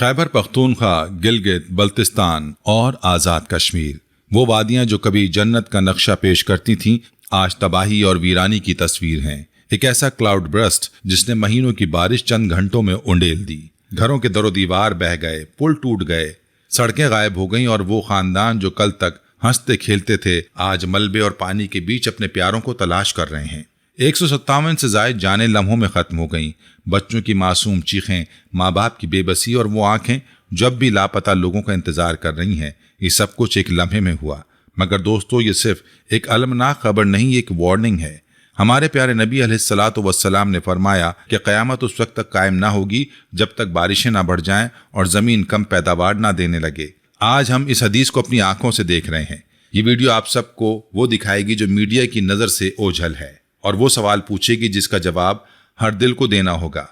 खैबर पख्तूनख्वा, गिलगित बल्तिस्तान और आज़ाद कश्मीर, वो वादियां जो कभी जन्नत का नक्शा पेश करती थीं, आज तबाही और वीरानी की तस्वीर हैं। एक ऐसा क्लाउड ब्रस्ट जिसने महीनों की बारिश चंद घंटों में उंडेल दी। घरों के दरो दीवार बह गए, पुल टूट गए, सड़कें गायब हो गईं और वो खानदान जो कल तक हंसते खेलते थे, आज मलबे और पानी के बीच अपने प्यारों को तलाश कर रहे हैं। 157 से जायद जाने लम्हों में खत्म हो गईं। बच्चों की मासूम चीखें, माँ बाप की बेबसी और वो आंखें जब भी लापता लोगों का इंतजार कर रही हैं। ये सब कुछ एक लम्हे में हुआ। मगर दोस्तों, ये सिर्फ एक अलमनाक खबर नहीं, एक वार्निंग है। हमारे प्यारे नबी अलैहिस्सलातु वस्सलाम ने फरमाया कि क़यामत उस वक्त तक कायम ना होगी जब तक बारिशें ना बढ़ जाएं और ज़मीन कम पैदावार ना देने लगे। आज हम इस हदीस को अपनी आंखों से देख रहे हैं। ये वीडियो आप सबको वो दिखाएगी जो मीडिया की नज़र से ओझल है, और वो सवाल पूछेगी जिसका जवाब हर दिल को देना होगा।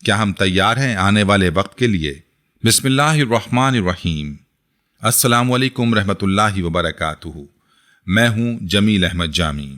क्या हम तैयार हैं आने वाले वक्त के लिए? बिस्मिल्लाहिर्रहमानिर्रहीम। अस्सलामु अलैकुम रहमतुल्लाहि व बरकातुहू। मैं हूँ जमील अहमद जामी।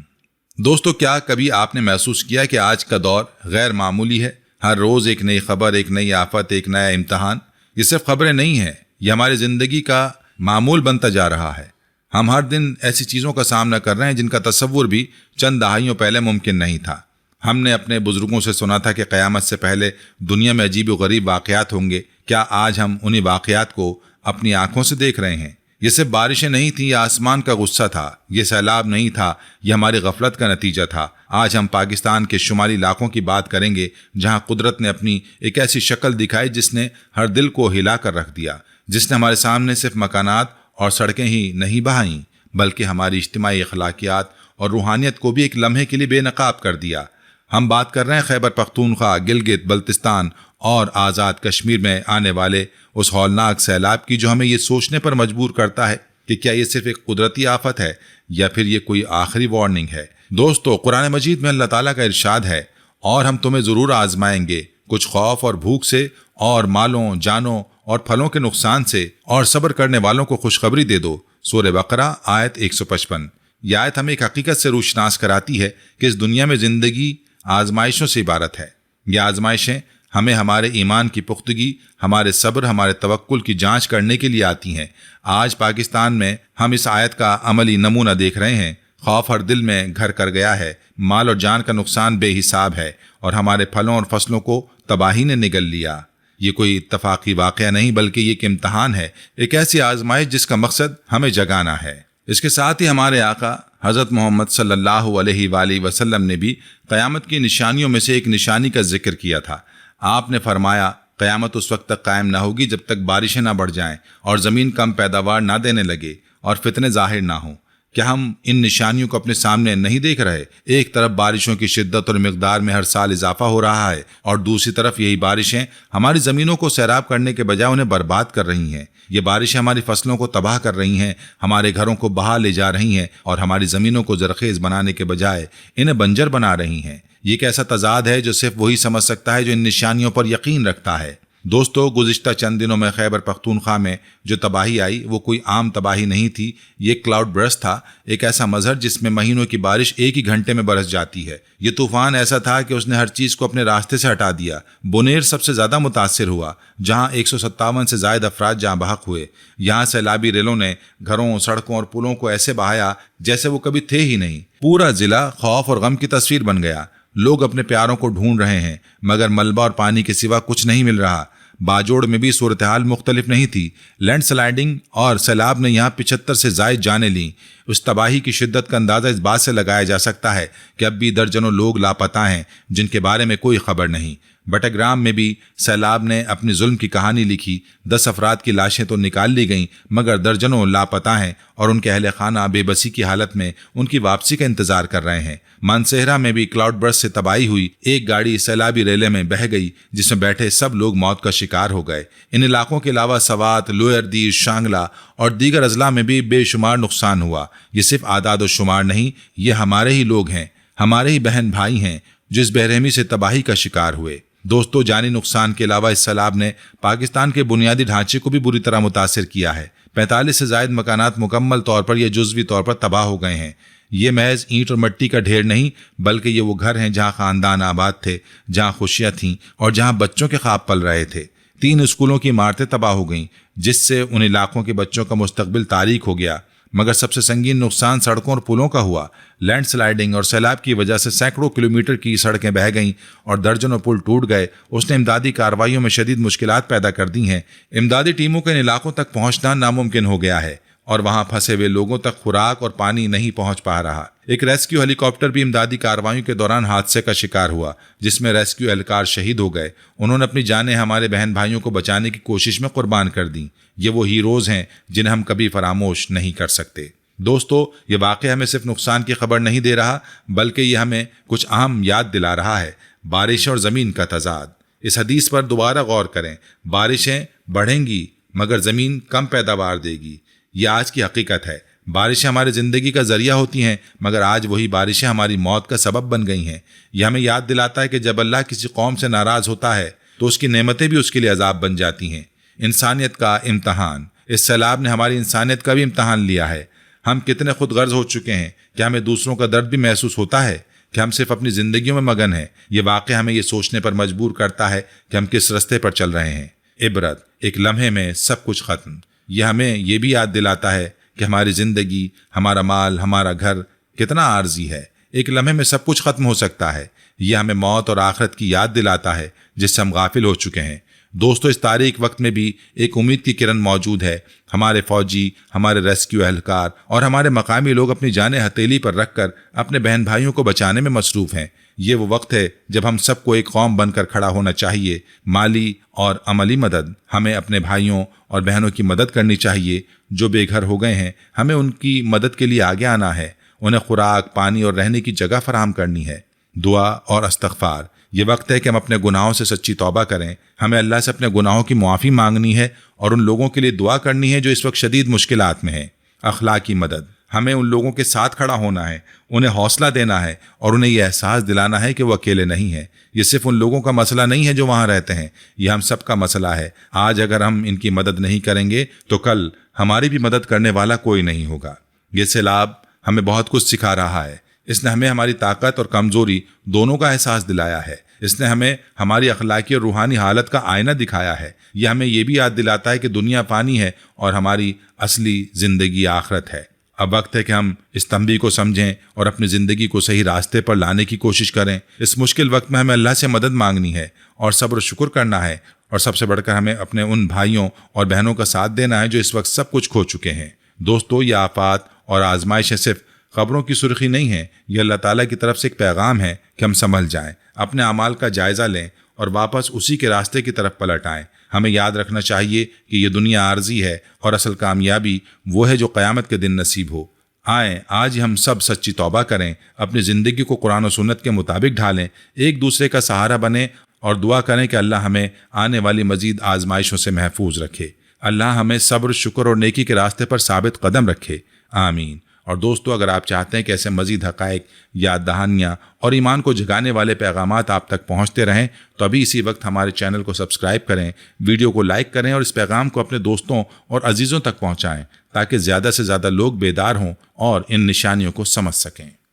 दोस्तों, क्या कभी आपने महसूस किया कि आज का दौर गैर मामूली है? हर रोज़ एक नई खबर, एक नई आफत, एक नया इम्तहान। ये सिर्फ खबरें नहीं हैं, ये हमारी ज़िंदगी का मामूल बनता जा रहा है। हम हर दिन ऐसी चीज़ों का सामना कर रहे हैं जिनका तसव्वुर भी चंद दहाइयों पहले मुमकिन नहीं था। हमने अपने बुजुर्गों से सुना था कि क़यामत से पहले दुनिया में अजीब व गरीब वाक़यात होंगे। क्या आज हम उन्हीं वाक़यात को अपनी आंखों से देख रहे हैं? ये सिर्फ बारिशें नहीं थी, ये आसमान का गुस्सा था, ये सैलाब नहीं था, ये हमारी गफलत का नतीजा था। आज हम पाकिस्तान के शुमाली इलाकों की बात करेंगे जहाँ कुदरत ने अपनी एक ऐसी शक्ल दिखाई जिसने हर दिल को हिला कर रख दिया, जिसने हमारे सामने सिर्फ मकानात और सड़कें ही नहीं बहाईं, बल्कि हमारी इज्तिमाई अखलाकियात और रूहानियत को भी एक लम्हे के लिए बेनकाब कर दिया। हम बात कर रहे हैं खैबर पख्तूनख्वा, गिलगित बल्तिस्तान और आज़ाद कश्मीर में आने वाले उस हौलनाक सैलाब की, जो हमें ये सोचने पर मजबूर करता है कि क्या ये सिर्फ एक कुदरती आफत है या फिर ये कोई आखिरी वार्निंग है। दोस्तों, कुरान मजीद में अल्लाह ताला का इरशाद है, और हम तुम्हें ज़रूर आजमाएंगे, कुछ खौफ और भूख से, और मालों, जानों और फलों के नुकसान से, और सब्र करने वालों को खुशखबरी दे दो। सूरह बकरा आयत 155। यह आयत हमें एक हकीकत से रोशनास कराती है कि इस दुनिया में ज़िंदगी आजमाइशों से इबारत है। ये आजमाइशें हमें हमारे ईमान की पुख्तगी, हमारे सब्र, हमारे तवक्कुल की जांच करने के लिए आती हैं। आज पाकिस्तान में हम इस आयत का अमली नमूना देख रहे हैं। खौफ हर दिल में घर कर गया है, माल और जान का नुकसान बेहिसाब है, और हमारे फलों और फसलों को तबाही ने निगल लिया। ये कोई इत्तफाकी वाक़या नहीं, बल्कि ये एक इम्तहान है, एक ऐसी आजमाइश जिसका मकसद हमें जगाना है। इसके साथ ही हमारे आका हज़रत मोहम्मद सल्लल्लाहु अलैहि वसल्लम ने भी क़यामत की निशानियों में से एक निशानी का जिक्र किया था। आपने फरमाया, क़यामत उस वक्त तक कायम ना होगी जब तक बारिशें ना बढ़ जाएं और ज़मीन कम पैदावार ना देने लगे और फितने ज़ाहिर ना हों। क्या हम इन निशानियों को अपने सामने नहीं देख रहे? एक तरफ बारिशों की शिद्दत और मिकदार में हर साल इजाफा हो रहा है, और दूसरी तरफ यही बारिशें हमारी ज़मीनों को सैराब करने के बजाय उन्हें बर्बाद कर रही हैं। ये बारिशें हमारी फसलों को तबाह कर रही हैं, हमारे घरों को बहा ले जा रही हैं, और हमारी ज़मीनों को ज़रख़ेज़ बनाने के बजाय इन्हें बंजर बना रही हैं। ये एक ऐसा तजाद है जो सिर्फ वही समझ सकता है जो इन निशानियों पर यकीन रखता है। दोस्तों, गुज़िश्ता चंद दिनों में खैबर पख्तूनख्वा में जो तबाही आई वो कोई आम तबाही नहीं थी। ये क्लाउड ब्रस्ट था, एक ऐसा मजहर जिसमें महीनों की बारिश एक ही घंटे में बरस जाती है। ये तूफान ऐसा था कि उसने हर चीज़ को अपने रास्ते से हटा दिया। बुनेर सबसे ज़्यादा मुतासिर हुआ, जहाँ 157 से ज़ायद अफराद जहाँ बहक हुए। यहाँ सैलाबी रेलों ने घरों, सड़कों और पुलों को ऐसे बहाया जैसे वो कभी थे ही नहीं। पूरा ज़िला खौफ और गम की तस्वीर बन गया। लोग अपने प्यारों को ढूंढ रहे हैं, मगर मलबा और पानी के सिवा कुछ नहीं मिल रहा। बाजोड़ में भी सूरत हाल मुख्तलिफ नहीं थी। लैंडस्लाइडिंग और सैलाब ने यहाँ 75 से जायद जानें लीं। उस तबाही की शिद्दत का अंदाज़ा इस बात से लगाया जा सकता है कि अब भी दर्जनों लोग लापता हैं जिनके बारे में कोई खबर नहीं। बटग्राम में भी सैलाब ने अपनी जुल्म की कहानी लिखी। 10 अफराद की लाशें तो निकाल ली गईं, मगर दर्जनों लापता हैं और उनके अहले खाना बेबसी की हालत में उनकी वापसी का इंतजार कर रहे हैं। मानसेहरा में भी क्लाउड बर्स्ट से तबाही हुई। एक गाड़ी सैलाबी रेले में बह गई जिसमें बैठे सब लोग मौत का शिकार हो गए। इन इलाकों के अलावा सवात, लोअर दीर, शांगला और दीगर अजला में भी बेशुमार नुकसान हुआ। ये सिर्फ आदाद व शुमार नहीं, ये हमारे ही लोग हैं, हमारे ही बहन भाई हैं जो इस बेरहमी से तबाही का शिकार हुए। दोस्तों, जानी नुकसान के अलावा इस सैलाब ने पाकिस्तान के बुनियादी ढांचे को भी बुरी तरह मुतासिर किया है। 45 से जायद मकानात मुकम्मल तौर पर या जुज़वी तौर पर तबाह हो गए हैं। ये महज ईंट और मिट्टी का ढेर नहीं, बल्कि ये वो घर हैं जहाँ खानदान आबाद थे, जहाँ खुशियाँ थीं और जहाँ बच्चों के ख्वाब पल रहे थे। 3 स्कूलों की इमारतें तबाह हो गईं, जिससे उन इलाकों के बच्चों का मुस्तकबिल तारीक हो गया। मगर सबसे संगीन नुकसान सड़कों और पुलों का हुआ। लैंडस्लाइडिंग और सैलाब की वजह से सैकड़ों किलोमीटर की सड़कें बह गईं और दर्जनों पुल टूट गए। उसने इमदादी कार्रवाइयों में शदीद मुश्किलात पैदा कर दी हैं। इमदादी टीमों के इन इलाकों तक पहुंचना नामुमकिन हो गया है और वहां फंसे हुए लोगों तक खुराक और पानी नहीं पहुंच पा रहा। एक रेस्क्यू हेलीकॉप्टर भी इमदादी कार्रवाइयों के दौरान हादसे का शिकार हुआ, जिसमें रेस्क्यू एहलकार शहीद हो गए। उन्होंने अपनी जानें हमारे बहन भाइयों को बचाने की कोशिश में कुर्बान कर दी। ये वो हीरोज हैं जिन्हें हम कभी फरामोश नहीं कर सकते। दोस्तों, ये वाक़या हमें सिर्फ नुकसान की खबर नहीं दे रहा, बल्कि ये हमें कुछ अहम याद दिला रहा है। बारिश और ज़मीन का तजाद। इस हदीस पर दोबारा गौर करें। बारिशें बढ़ेंगी मगर ज़मीन कम पैदावार देगी। ये आज की हकीकत है। बारिशें हमारी ज़िंदगी का ज़रिया होती हैं, मगर आज वही बारिशें हमारी मौत का सबब बन गई हैं। यह हमें याद दिलाता है कि जब अल्लाह किसी कौम से नाराज़ होता है तो उसकी नेमतें भी उसके लिए अजाब बन जाती हैं। इंसानियत का इम्तहान। इस सैलाब ने हमारी इंसानियत का भी इम्तहान लिया है। हम कितने खुद गर्ज हो चुके हैं। क्या हमें दूसरों का दर्द भी महसूस होता है कि हम सिर्फ अपनी ज़िंदगियों में मगन हैं? ये वाक़या हमें ये सोचने पर मजबूर करता है कि हम किस रास्ते पर चल रहे हैं। इबरत। एक लम्हे में सब कुछ ख़त्म। यह हमें ये भी याद दिलाता है कि हमारी ज़िंदगी, हमारा माल, हमारा घर कितना आर्जी है। एक लम्हे में सब कुछ ख़त्म हो सकता है। यह हमें मौत और आखिरत की याद दिलाता है जिससे हम गाफिल हो चुके हैं। दोस्तों, इस तारीख वक्त में भी एक उम्मीद की किरण मौजूद है। हमारे फौजी, हमारे रेस्क्यू एहलकार और हमारे मकामी लोग अपनी जानें हथेली पर रखकर अपने बहन भाइयों को बचाने में मसरूफ़ हैं। ये वो वक्त है जब हम सबको एक कौम बनकर खड़ा होना चाहिए। माली और अमली मदद। हमें अपने भाइयों और बहनों की मदद करनी चाहिए जो बेघर हो गए हैं। हमें उनकी मदद के लिए आगे आना है। उन्हें खुराक, पानी और रहने की जगह फराहम करनी है। दुआ और इस्तग़फ़ार। ये वक्त है कि हम अपने गुनाहों से सच्ची तौबा करें। हमें अल्लाह से अपने गुनाहों की मुआफ़ी मांगनी है और उन लोगों के लिए दुआ करनी है जो इस वक्त शदीद मुश्किलात में हैं। अखलाकी मदद। हमें उन लोगों के साथ खड़ा होना है, उन्हें हौसला देना है और उन्हें यह एहसास दिलाना है कि वो अकेले नहीं हैं। ये सिर्फ उन लोगों का मसला नहीं है जो वहाँ रहते हैं, ये हम सब का मसला है। आज अगर हम इनकी मदद नहीं करेंगे तो कल हमारी भी मदद करने वाला कोई नहीं होगा। ये सैलाब हमें बहुत कुछ सिखा रहा है। इसने हमें हमारी ताकत और कमज़ोरी दोनों का एहसास दिलाया है। इसने हमें हमारी अखलाकी और रूहानी हालत का आईना दिखाया है। यह हमें यह भी याद दिलाता है कि दुनिया फ़ानी है और हमारी असली ज़िंदगी आखिरत है। अब वक्त है कि हम इस तंबीह को समझें और अपनी ज़िंदगी को सही रास्ते पर लाने की कोशिश करें। इस मुश्किल वक्त में हमें अल्लाह से मदद मांगनी है और सब्र शुक्र करना है, और सबसे बढ़कर हमें अपने उन भाइयों और बहनों का साथ देना है जो इस वक्त सब कुछ खो चुके हैं। दोस्तों, ये आफात और आजमाइशें सिर्फ खबरों की सुर्खी नहीं है, यह अल्लाह ताला की तरफ से एक पैगाम है कि हम संभल जाएं, अपने अमाल का जायज़ा लें और वापस उसी के रास्ते की तरफ पलट आएं। हमें याद रखना चाहिए कि ये दुनिया आर्जी है और असल कामयाबी वो है जो क़यामत के दिन नसीब हो। आएँ आज हम सब सच्ची तौबा करें, अपनी ज़िंदगी को कुरान और सुन्नत के मुताबिक ढालें, एक दूसरे का सहारा बने और दुआ करें कि अल्लाह हमें आने वाली मज़ीद आजमाइशों से महफूज रखे। अल्लाह हमें सब्र, शुक्र और नेकी के रास्ते पर साबित कदम रखे। आमीन। और दोस्तों, अगर आप चाहते हैं कि ऐसे मज़ीद हक़ाइक़, याद दहानियाँ और ईमान को जगाने वाले पैगामात आप तक पहुँचते रहें तो अभी इसी वक्त हमारे चैनल को सब्सक्राइब करें, वीडियो को लाइक करें और इस पैगाम को अपने दोस्तों और अजीज़ों तक पहुँचाएँ ताकि ज़्यादा से ज़्यादा लोग बेदार हों और इन निशानियों को समझ सकें।